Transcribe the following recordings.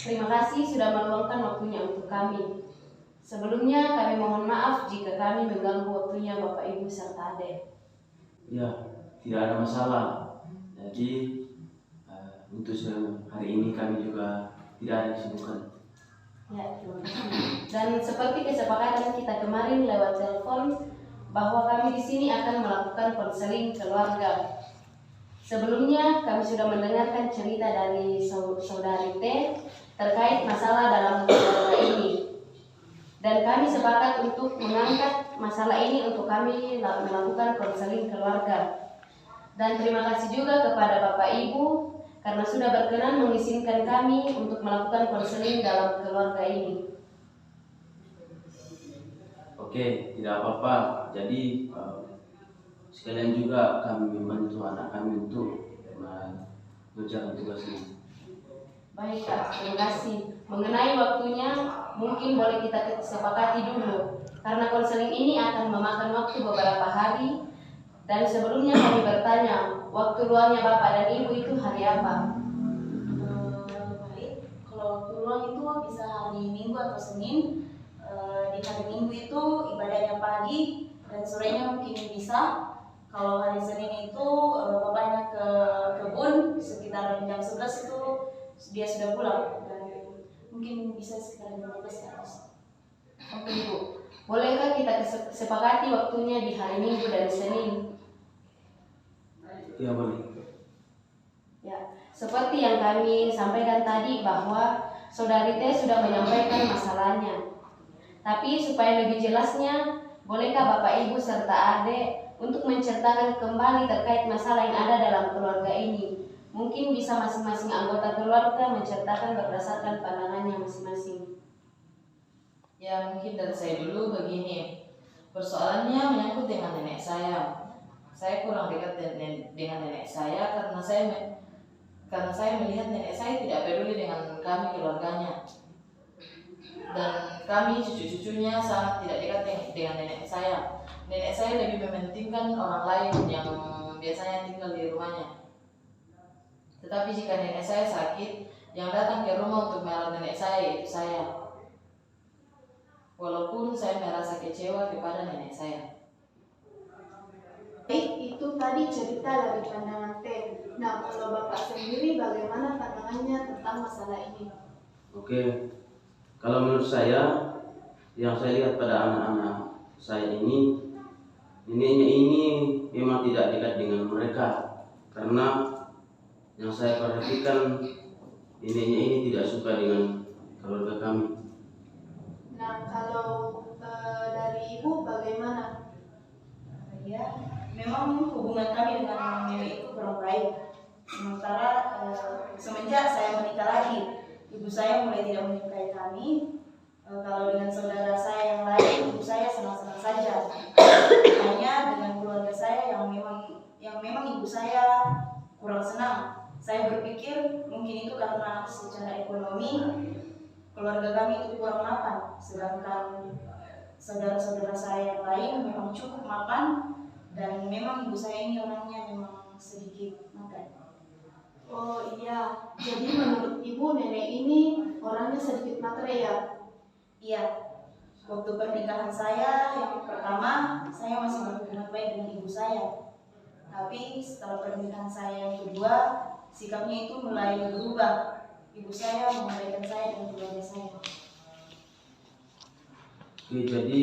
Terima kasih sudah meluangkan waktunya untuk kami. Sebelumnya kami mohon maaf jika kami mengganggu waktunya Bapak Ibu serta adik. Ya, tidak ada masalah. Jadi untuk hari ini kami juga tidak ada kesibukan. Ya, terima kasih. Dan seperti kesepakatan kita kemarin lewat telepon bahwa kami di sini akan melakukan konseling keluarga. Sebelumnya kami sudah mendengarkan cerita dari saudari T terkait masalah dalam keluarga ini. Dan kami sepakat untuk mengangkat masalah ini untuk kami melakukan konseling keluarga. Dan terima kasih juga kepada Bapak Ibu karena sudah berkenan mengizinkan kami untuk melakukan konseling dalam keluarga ini. Oke, tidak apa-apa. Jadi sekalian juga kami membantu anak kami untuk mengerjakan tugas ini. Baik Kak, terima kasih. Mengenai waktunya, mungkin boleh kita sepakati dulu. Karena konseling ini akan memakan waktu beberapa hari. Dan sebelumnya kami bertanya, waktu luangnya Bapak dan Ibu itu hari apa? Baik, kalau waktu luang itu bisa hari Minggu atau Senin. Di hari Minggu itu ibadahnya pagi dan sorenya mungkin bisa. Kalau hari Senin itu bapaknya ke kebun sekitar jam 11 itu dia sudah pulang dan mungkin bisa sekitar jam 12 ke atas. Oke Ibu, bolehkah kita sepakati waktunya di hari Minggu dan Senin? Ya, boleh. Ya, seperti yang kami sampaikan tadi bahwa saudari T sudah menyampaikan masalahnya. Tapi supaya lebih jelasnya, bolehkah Bapak Ibu serta adik untuk menceritakan kembali terkait masalah yang ada dalam keluarga ini? Mungkin bisa masing-masing anggota keluarga menceritakan berdasarkan pandangannya masing-masing. Ya, mungkin dari saya dulu begini. Persoalannya menyangkut dengan nenek saya. Saya kurang dekat dengan nenek saya karena saya melihat nenek saya tidak peduli dengan kami keluarganya. Dan kami cucu-cucunya sangat tidak dekat dengan nenek saya. Nenek saya lebih mementingkan orang lain yang biasanya tinggal di rumahnya. Tetapi jika nenek saya sakit, yang datang ke rumah untuk merawat nenek saya itu saya. Walaupun saya merasa kecewa kepada nenek saya. Baik, itu tadi cerita dari pandangan T. Nah, kalau Bapak sendiri bagaimana pandangannya tentang masalah ini? Oke, kalau menurut saya, yang saya lihat pada anak-anak saya ini, neneknya ini memang tidak dekat dengan mereka. Karena yang saya perhatikan, neneknya ini tidak suka dengan keluarga kami. Nah, kalau dari Ibu bagaimana? Ya, memang hubungan kami dengan nenek itu kurang baik. Sementara semenjak saya menikah lagi, ibu saya mulai tidak menyukai kami. Kalau dengan saudara saya yang lain, ibu saya senang-senang saja. Hanya dengan keluarga saya yang memang ibu saya kurang senang. Saya berpikir mungkin itu karena secara ekonomi keluarga kami itu kurang makan, sedangkan saudara-saudara saya yang lain memang cukup makan dan memang ibu saya ini orangnya memang sedikit makan. Oh iya, jadi menurut Ibu nenek ini orangnya sedikit materi ya? Iya, waktu pernikahan saya yang pertama saya masih berhubungan baik dengan ibu saya. Tapi setelah pernikahan saya yang kedua, sikapnya itu mulai berubah. Ibu saya mengabaikan saya dan keluarga saya. Oke, jadi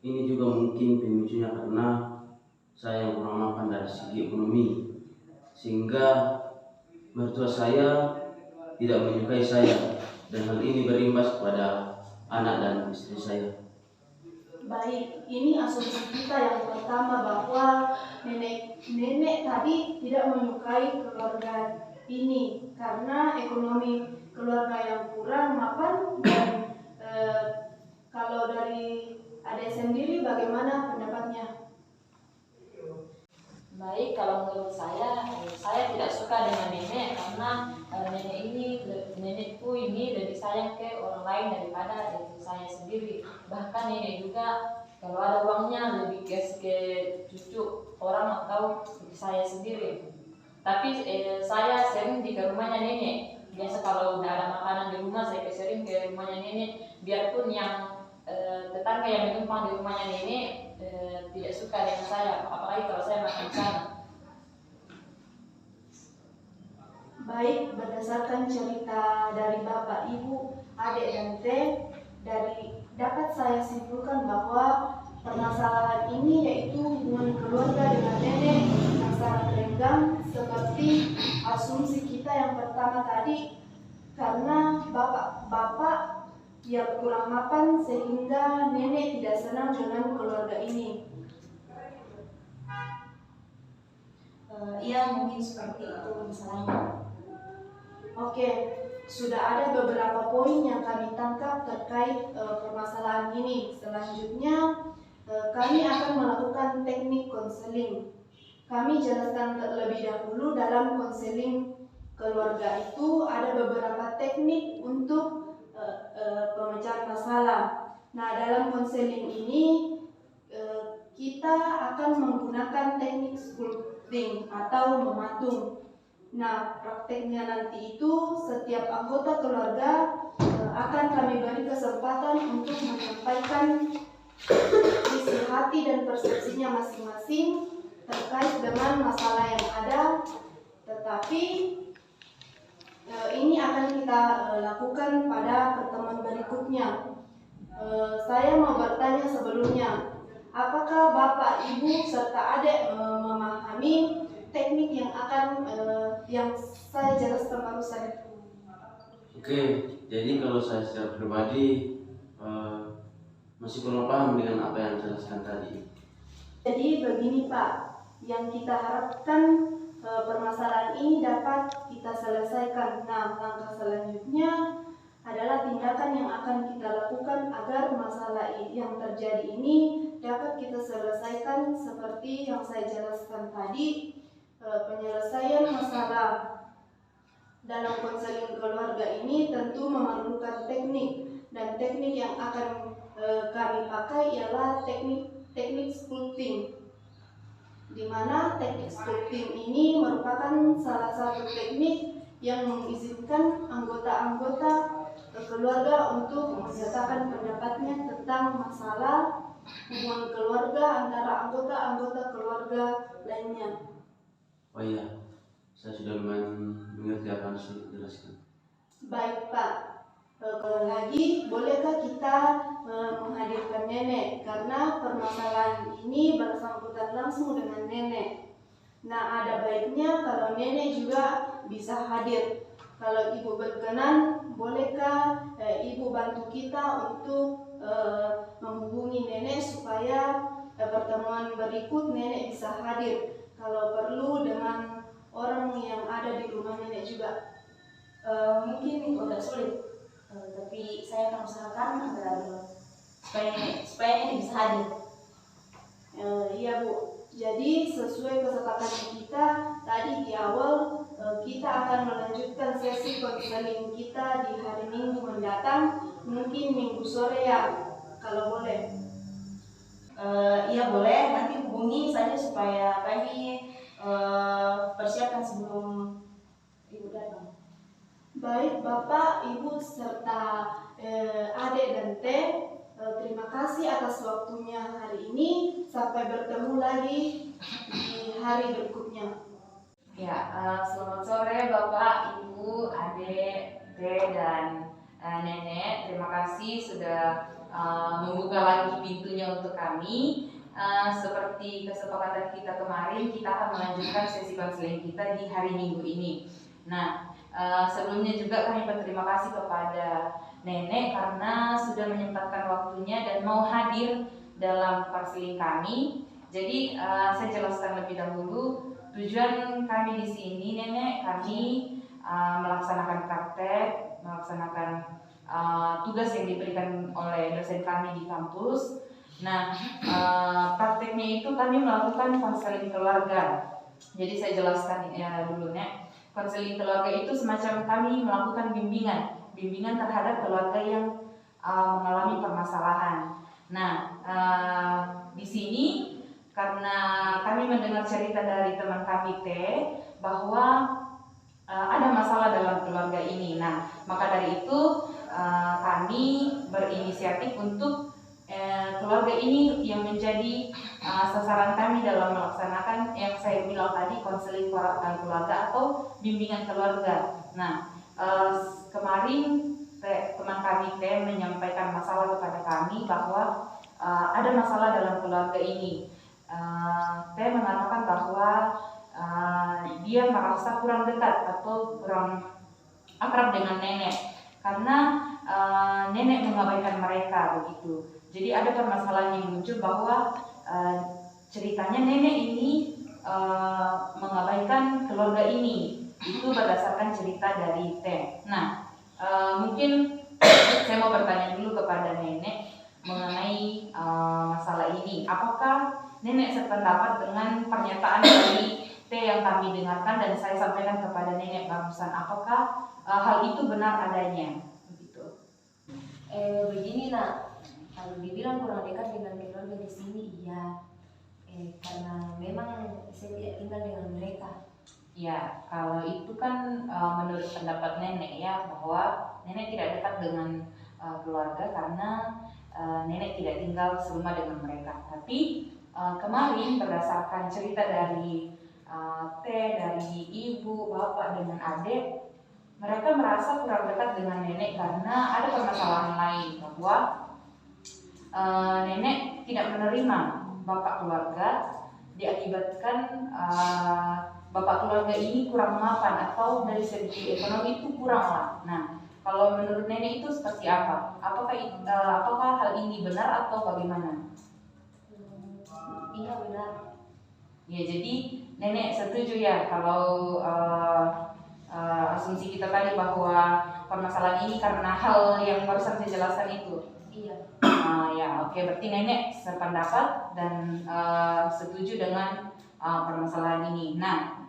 ini juga mungkin pemicunya karena saya yang kurang mapan dari segi ekonomi, sehingga mertua saya tidak menyukai saya, dan hal ini berimbas kepada anak dan istri saya. Baik, ini asumsi kita yang pertama bahwa nenek tadi tidak menyukai keluarga ini karena ekonomi keluarga yang kurang mapan. Dan kalau dari adik sendiri bagaimana pendapatnya? Baik, kalau menurut saya tidak suka dengan nenek karena nenekku ini lebih sayang ke orang lain daripada diri saya sendiri. Bahkan nenek juga kalau ada uangnya lebih kasih ke cucu orang atau ke saya sendiri. Tapi saya sering di rumahnya nenek. Biasa kalau nenek, biarpun yang tetangga yang menumpang di rumahnya nenek tidak suka dengan saya, apalagi kalau saya makan di sana. Baik, berdasarkan cerita dari Bapak, Ibu, Adik, dan Teh, dapat saya simpulkan bahwa permasalahan ini yaitu hubungan keluarga dengan nenek yang sangat renggang seperti asumsi kita yang pertama tadi, karena bapak yang kurang mapan sehingga nenek tidak senang dengan keluarga ini. Iya, mungkin seperti itu misalnya. Oke, sudah ada beberapa poin yang kami tangkap terkait permasalahan ini. Selanjutnya, kami akan melakukan teknik konseling. Kami jelaskan terlebih dahulu dalam konseling keluarga itu ada beberapa teknik untuk pemecahan masalah. Nah, dalam konseling ini kita akan menggunakan teknik sculpting atau mematung. Nah, prakteknya nanti itu setiap anggota keluarga akan kami beri kesempatan untuk menyampaikan isi hati dan persepsinya masing-masing terkait dengan masalah yang ada. Tetapi ini akan kita lakukan pada pertemuan berikutnya. Saya mau bertanya sebelumnya, apakah Bapak, Ibu, serta Adik memahami teknik yang akan yang saya jelaskan barusan? Oke, jadi kalau saya secara pribadi masih kurang paham dengan apa yang dijelaskan tadi. Jadi begini Pak, yang kita harapkan permasalahan ini dapat kita selesaikan. Nah, langkah selanjutnya adalah tindakan yang akan kita lakukan agar masalah yang terjadi ini dapat kita selesaikan seperti yang saya jelaskan tadi. Penyelesaian masalah dalam konseling keluarga ini tentu memerlukan teknik, dan teknik yang akan kami pakai ialah teknik sculpting, di mana teknik sculpting ini merupakan salah satu teknik yang mengizinkan anggota-anggota keluarga untuk menyatakan pendapatnya tentang masalah hubungan keluarga antara anggota-anggota keluarga lainnya. Oh iya, saya sudah mengerti apa yang sudah dijelaskan. Baik Pak, lagi bolehkah kita menghadirkan nenek, karena permasalahan ini bersangkutan langsung dengan nenek. Nah, ada baiknya kalau nenek juga bisa hadir. Kalau Ibu berkenan, bolehkah Ibu bantu kita untuk menghubungi nenek supaya pertemuan berikut nenek bisa hadir. Kalau perlu dengan orang yang ada di rumah nenek juga. Mungkin itu agak sulit, tapi saya akan usahakan agar supaya ini bisa hadir. Iya Bu, jadi sesuai kesepakatan kita tadi di awal, kita akan melanjutkan sesi konseling kita di hari Minggu mendatang, mungkin Minggu sore ya, kalau boleh. Iya boleh, nanti hubungi saja supaya kami persiapkan sebelum Ibu datang. Baik Bapak, Ibu, serta Adik dan Teh, terima kasih atas waktunya hari ini. Sampai bertemu lagi di hari berikutnya. Ya, selamat sore Bapak, Ibu, Adik, Teh, dan Nenek. Terima kasih sudah membuka lagi pintunya untuk kami. Seperti kesepakatan kita kemarin, kita akan melanjutkan sesi konseling kita di hari Minggu ini. Nah, sebelumnya juga kami berterima kasih kepada Nenek karena sudah menyempatkan waktunya dan mau hadir dalam konseling kami. Jadi saya jelaskan lebih dahulu tujuan kami di sini, Nenek. Kami melaksanakan praktek, melaksanakan tugas yang diberikan oleh dosen kami di kampus. Nah, prakteknya itu kami melakukan konseling keluarga. Jadi saya jelaskan ya dulu, Nek. Konseling keluarga itu semacam kami melakukan bimbingan terhadap keluarga yang mengalami permasalahan. Nah, di sini karena kami mendengar cerita dari teman kami Teh bahwa ada masalah dalam keluarga ini. Nah, maka dari itu kami berinisiatif untuk keluarga ini yang menjadi sasaran kami dalam melaksanakan yang saya bilang tadi, konseling keluarga atau bimbingan keluarga. Nah, kemarin teman kami menyampaikan masalah kepada kami bahwa ada masalah dalam keluarga ini. Mengatakan bahwa dia merasa kurang dekat atau kurang akrab dengan nenek karena nenek mengabaikan mereka begitu. Jadi ada permasalahan yang muncul bahwa ceritanya nenek ini mengabaikan keluarga ini. Itu berdasarkan cerita dari Teh. Nah, mungkin saya mau bertanya dulu kepada nenek mengenai masalah ini. Apakah nenek sependapat dengan pernyataan dari Teh yang kami dengarkan dan saya sampaikan kepada nenek barusan? Apakah hal itu benar adanya? Begitu. Begini nak, kalau dibilang kurang dekat dengan keluarga di sini, iya, karena memang saya tidak tinggal dengan mereka. Ya, kalau itu kan menurut pendapat nenek ya, bahwa nenek tidak dekat dengan keluarga karena nenek tidak tinggal serumah dengan mereka. Tapi kemarin berdasarkan cerita dari Teh, dari ibu, bapak dengan adik, mereka merasa kurang dekat dengan nenek karena ada permasalahan lain, bahwa nenek tidak menerima bapak keluarga diakibatkan bapak keluarga ini kurang mapan atau dari segi ekonomi itu kurang lah. Nah, kalau menurut nenek itu seperti apa? Apakah hal ini benar atau bagaimana? Iya benar. Ya, jadi nenek setuju ya kalau asumsi kita tadi bahwa permasalahan ini karena hal yang barusan saya jelaskan itu. Iya. Ya, oke, berarti nenek sependapat dan setuju dengan permasalahan ini. Nah,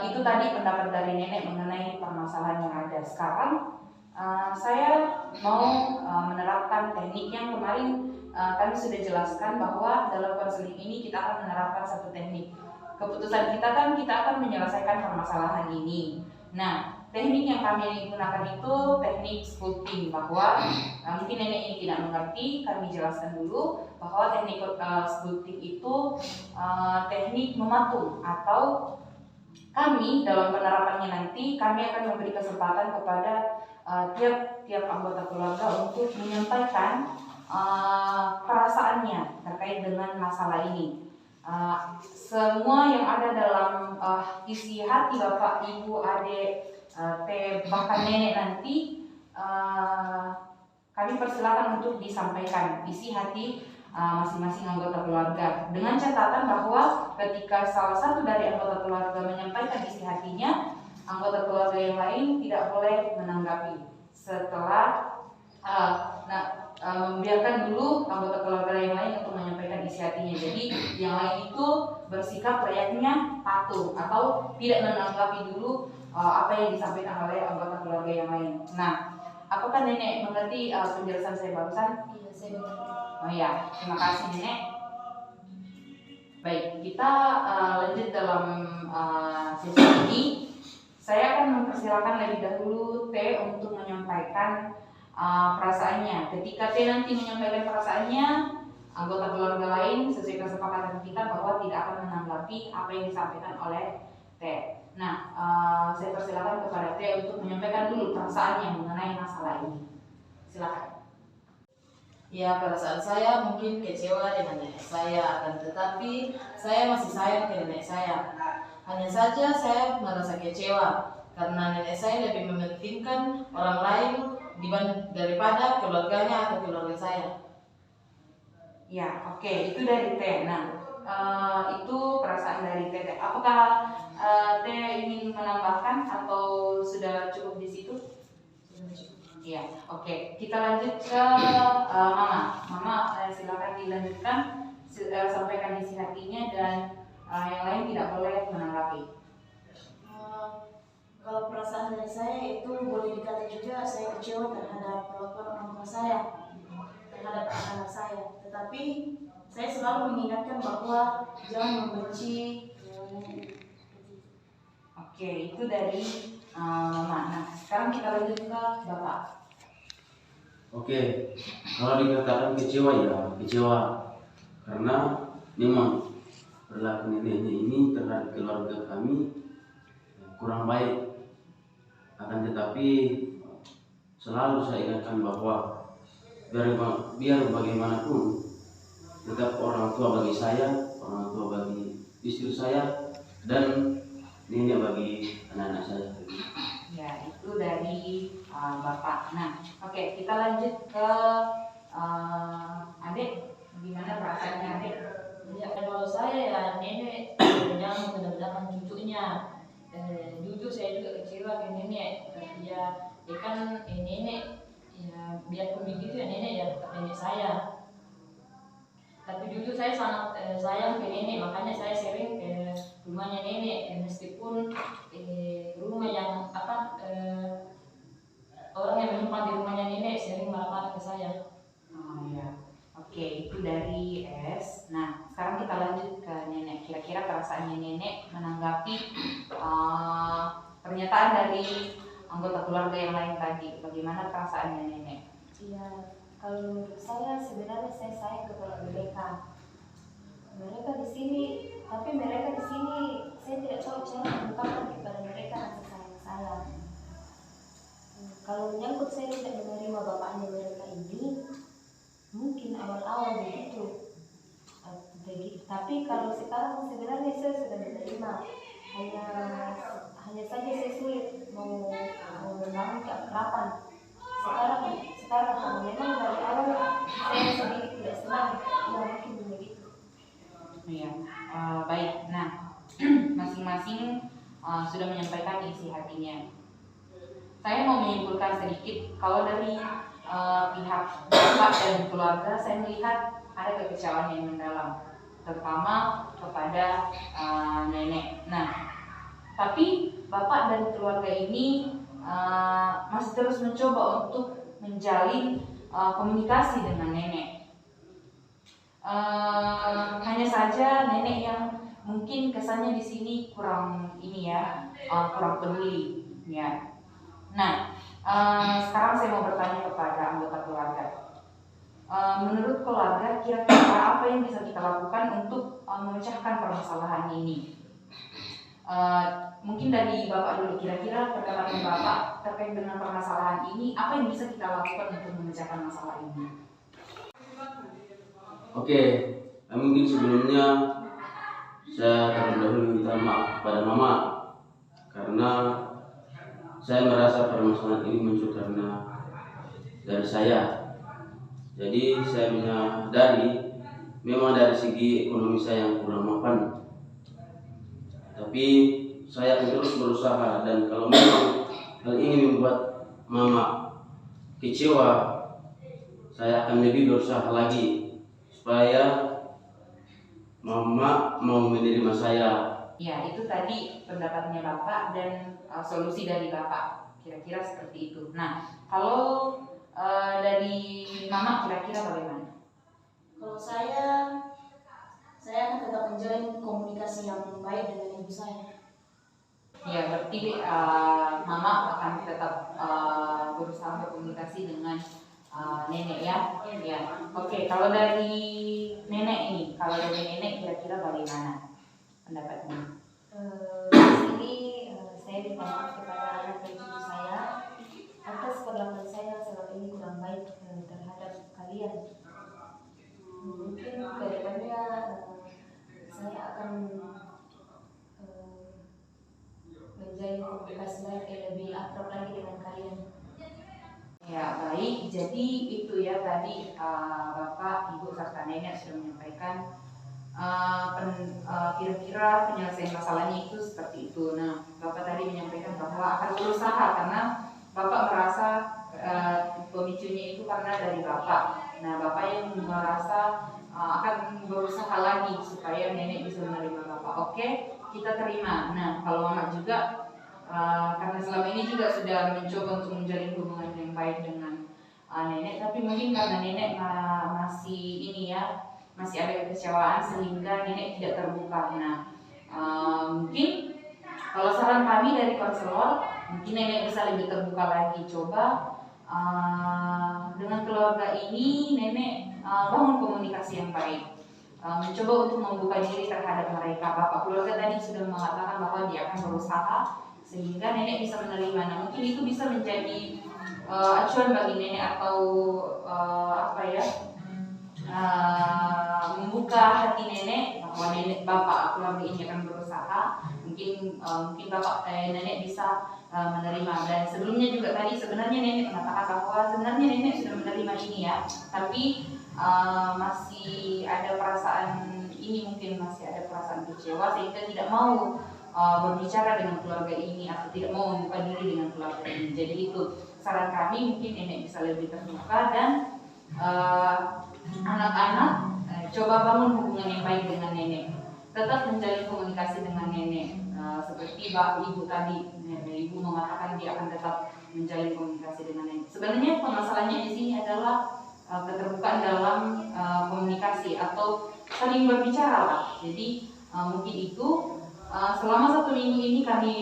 itu tadi pendapat dari nenek mengenai permasalahan yang ada. Sekarang saya mau menerapkan teknik yang kemarin kami sudah jelaskan bahwa dalam konseling ini kita akan menerapkan satu teknik. Keputusan kita kan kita akan menyelesaikan permasalahan ini. Nah, teknik yang kami gunakan itu teknik sculpting, bahwa mungkin nenek ini tidak mengerti, kami jelaskan dulu bahwa teknik sculpting itu teknik mematung, atau kami dalam penerapannya nanti kami akan memberi kesempatan kepada tiap anggota keluarga untuk menyampaikan perasaannya terkait dengan masalah ini. Semua yang ada dalam isi hati bapak, ibu, adik, Teh, bahkan nenek nanti kami persilakan untuk disampaikan isi hati masing-masing anggota keluarga, dengan catatan bahwa ketika salah satu dari anggota keluarga menyampaikan isi hatinya, anggota keluarga yang lain tidak boleh menanggapi. Setelah membiarkan dulu anggota keluarga yang lain untuk menyampaikan isi hatinya. Jadi yang lain itu bersikap layaknya patuh atau tidak menanggapi dulu apa yang disampaikan oleh anggota keluarga yang lain. Nah, apakah nenek mengerti penjelasan saya barusan? Iya, saya mengerti. Oh ya, terima kasih nenek. Baik, kita lanjut dalam sesi ini. Saya akan mempersilakan lebih dahulu Teh untuk menyampaikan perasaannya. Ketika Teh nanti menyampaikan perasaannya, anggota keluarga lain sesuai kesepakatan kita bahwa tidak akan menanggapi apa yang disampaikan oleh Teh. Nah, saya persilakan kepada Teh untuk menyampaikan dulu perasaannya mengenai masalah ini. Silakan. Ya, perasaan saya mungkin kecewa dengan nenek saya, akan tetapi saya masih sayang ke nenek saya. Hanya saja saya merasa kecewa karena nenek saya lebih mementingkan orang lain daripada keluarganya atau keluarga saya. Ya, oke, itu dari Teh. Nah, itu perasaan dari Teh. Apakah Teh ingin menambahkan atau sudah cukup di situ? Iya, oke. Kita lanjut ke Mama. Mama, silakan dilanjutkan, sampaikan isi hatinya dan yang lain tidak boleh menanggapi. Kalau perasaan dari saya itu boleh dikata juga saya kecewa terhadap perlakuan orang tua saya terhadap anak saya. Tetapi saya selalu mengingatkan bahwa jangan membenci. Oke, itu dari Mama. Nah, sekarang sekarang kita lanjut ke Bapak. Oke, kalau dikatakan kecewa ya kecewa karena memang perilaku neneknya ini terhadap keluarga kami kurang baik. Akan tetapi selalu saya ingatkan bahwa biar bagaimanapun tetap orang tua bagi saya, orang tua bagi istri saya, dan nenek bagi anak-anak saya. Ya, itu dari Bapak. Nah, oke, kita lanjut ke adik. Gimana perasaannya adik? Ya, kalau saya ya nenek jangan benar-benar cucunya. Jujur saya juga kecewa ke nenek. Tapi ya kan nenek ya biarpun begitu ya nenek ya tetap nenek saya. Tapi jujur saya sangat sayang ke nenek, makanya saya sering ke rumahnya nenek, meskipun rumah yang orang yang menumpang di rumahnya nenek sering marah-marah ke saya. Oh ya, oke, itu dari S. Nah, sekarang kita lanjut ke nenek. Kira-kira perasaannya nenek menanggapi pernyataan dari anggota keluarga yang lain tadi. Bagaimana perasaannya nenek? Iya, kalau menurut saya sebenarnya saya sayang kepada mereka. Mereka di sini, tapi mereka di sini saya tidak tahu cara mengungkapkan kepada mereka rasa sayang saya. Kalau menyangkut saya tidak menerima bapaknya mereka ini, mungkin awal-awal begitu. Tapi kalau sekarang sebenarnya saya sudah menerima. Hanya saja saya sulit mau membangun keakraban. Sekarang kalau memang dari awal saya sedikit tidak senang, ya mungkin begitu. Ya, baik. Nah, masing-masing sudah menyampaikan isi hatinya. Saya mau menyimpulkan sedikit. Kalau dari pihak bapak dan keluarga, saya melihat ada kekecewaan yang mendalam, terutama kepada nenek. Nah, tapi bapak dan keluarga ini masih terus mencoba untuk menjalin komunikasi dengan nenek. Hanya saja nenek yang mungkin kesannya di sini kurang kurang peduli ya. Nah, sekarang saya mau bertanya kepada anggota keluarga. Menurut keluarga, kira-kira apa yang bisa kita lakukan untuk memecahkan permasalahan ini? Mungkin dari Bapak dulu, kira-kira perkataan Bapak terkait dengan permasalahan ini, apa yang bisa kita lakukan untuk memecahkan masalah ini? Oke, mungkin sebelumnya saya terlebih dahulu minta maaf kepada mama karena saya merasa permasalahan ini muncul karena dari saya. Jadi saya menyadari memang dari segi ekonomi saya yang kurang mapan. Tapi saya akan terus berusaha, dan kalau memang hal ini membuat mama kecewa, saya akan lebih berusaha lagi supaya mama mau menerima saya. Ya, itu tadi pendapatnya Bapak dan solusi dari Bapak. Kira-kira seperti itu. Nah, kalau dari Mama kira-kira bagaimana? Kalau saya akan tetap menjalin komunikasi yang baik dengan ibu saya. Ya, berarti Mama akan tetap berusaha berkomunikasi dengan nenek ya. Ya. Oke, kalau dari nenek ini, kira-kira bagaimana pendapatnya? Di sini saya minta maaf kepada anak dan ibu saya atas perlakuan saya selama ini kurang baik terhadap kalian. Mungkin ke depannya saya akan menjalin komunikasi lebih akrab lagi dengan kalian. Ya, baik. Jadi itu ya tadi Bapak, Ibu serta nenek sudah menyampaikan kira-kira penyelesaian masalahnya itu seperti itu. Nah, Bapak tadi menyampaikan bahwa akan berusaha karena Bapak merasa pemicunya itu karena dari Bapak. Nah, Bapak yang merasa akan berusaha lagi supaya nenek bisa menerima Bapak. Oke, kita terima. Nah, kalau Mama juga karena selama ini juga sudah mencoba untuk menjalin hubungan yang baik dengan nenek, tapi mungkin karena nenek masih ada kekecewaan sehingga nenek tidak terbuka. Nah, mungkin kalau saran kami dari konselor, mungkin nenek bisa lebih terbuka lagi. Coba dengan keluarga ini nenek bangun komunikasi yang baik, mencoba untuk membuka diri terhadap mereka. Bapak keluarga tadi sudah mengatakan bahwa dia akan berusaha sehingga nenek bisa menerima. Nah, mungkin itu bisa menjadi acuan bagi nenek atau membuka hati nenek bahwa bapak keluarga ini akan berusaha. Mungkin nenek bisa menerima. Dan sebelumnya juga tadi sebenarnya nenek mengatakan bahwa sebenarnya nenek sudah menerima ini ya, tapi masih ada perasaan ini, mungkin masih ada perasaan kecewa sehingga tidak mau berbicara dengan keluarga ini atau tidak mau membuka diri dengan keluarga ini. Jadi itu saran kami, mungkin nenek bisa lebih terbuka dan anak-anak coba bangun hubungan yang baik dengan nenek, tetap menjalin komunikasi dengan nenek. Seperti ibu tadi, ibu mengatakan dia akan tetap menjalin komunikasi dengan nenek. Sebenarnya permasalahannya di sini adalah keterbukaan dalam komunikasi atau saling berbicara lah. Jadi mungkin itu selama 1 minggu ini kami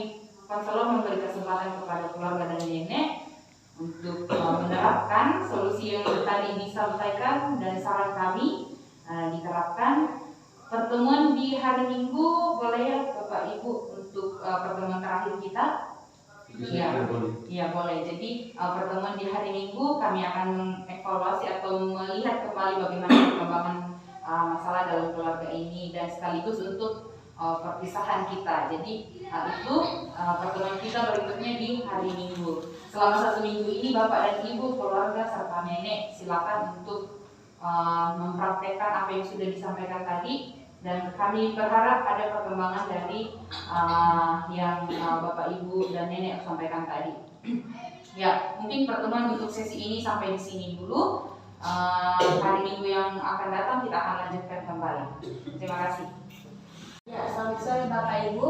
konselor memberi kesempatan kepada keluarga dan nenek untuk menerapkan solusi yang tadi disampaikan dan saran kami diterapkan. Pertemuan di hari Minggu boleh ya Bapak Ibu untuk pertemuan terakhir kita? Iya boleh. Jadi pertemuan di hari Minggu kami akan mengevaluasi atau melihat kembali bagaimana perkembangan masalah dalam keluarga ini dan sekaligus untuk perpisahan kita. Jadi itu pertemuan kita berikutnya di hari Minggu. Selama 1 minggu ini Bapak dan Ibu, keluarga serta nenek silakan untuk mempraktekkan apa yang sudah disampaikan tadi. Dan kami berharap ada perkembangan dari yang Bapak Ibu dan nenek sampaikan tadi. Ya, mungkin pertemuan untuk sesi ini sampai di sini dulu. Hari Minggu yang akan datang kita akan lanjutkan kembali. Terima kasih. Ya, selamat sore Bapak Ibu.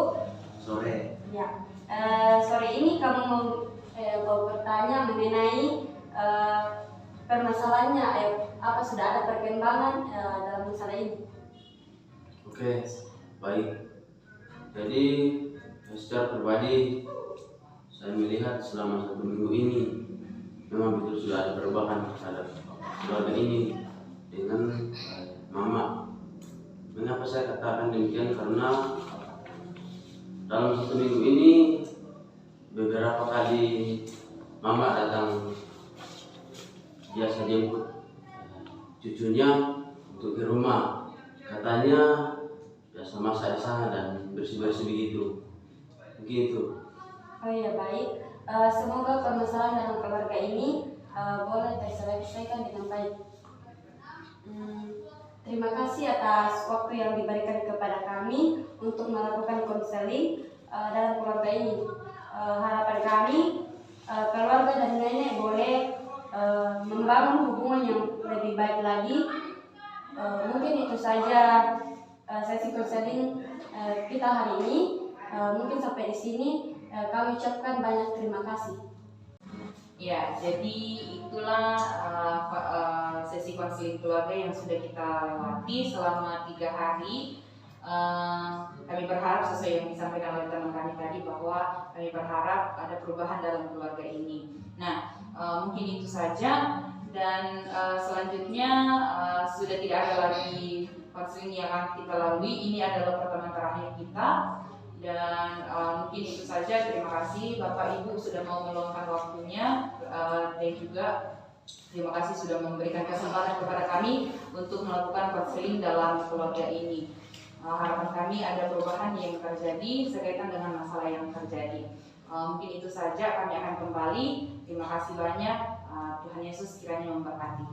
Sore. Ya, sore ini kamu mau bertanya mengenai permasalahannya, apa sudah ada perkembangan dalam masalah ini? Oke, baik. Jadi secara pribadi saya melihat selama 1 minggu ini memang betul sudah ada perubahan terhadap keluarga ini dengan mama. Mengapa saya katakan demikian? Karena dalam 1 minggu ini beberapa kali mama datang biasa jemput cucunya untuk ke rumah. Katanya biasa masak di sana dan bersih-bersih begitu. Mungkin itu. Oh iya, baik. Semoga permasalahan dalam keluarga ini boleh terselesaikan dengan baik. Terima kasih atas waktu yang diberikan kepada kami untuk melakukan konseling dalam keluarga ini. Harapan kami keluarga dan nenek boleh membangun hubungan yang lebih baik lagi. Mungkin itu saja sesi konseling kita hari ini. Mungkin sampai di sini kami ucapkan banyak terima kasih. Ya, jadi itulah sesi konseling keluarga yang sudah kita lewati selama 3 hari. Kami berharap sesuai yang disampaikan oleh teman kami tadi bahwa kami berharap ada perubahan dalam keluarga ini. Nah, mungkin itu saja dan selanjutnya sudah tidak ada lagi konseling yang akan kita lalui. Ini adalah pertemuan terakhir kita. Dan mungkin itu saja. Terima kasih Bapak Ibu sudah mau meluangkan waktunya dan juga terima kasih sudah memberikan kesempatan kepada kami untuk melakukan konseling dalam keluarga ini. Harapan kami ada perubahan yang terjadi berkaitan dengan masalah yang terjadi. Mungkin itu saja, kami akan kembali. Terima kasih banyak. Tuhan Yesus kiranya memberkati.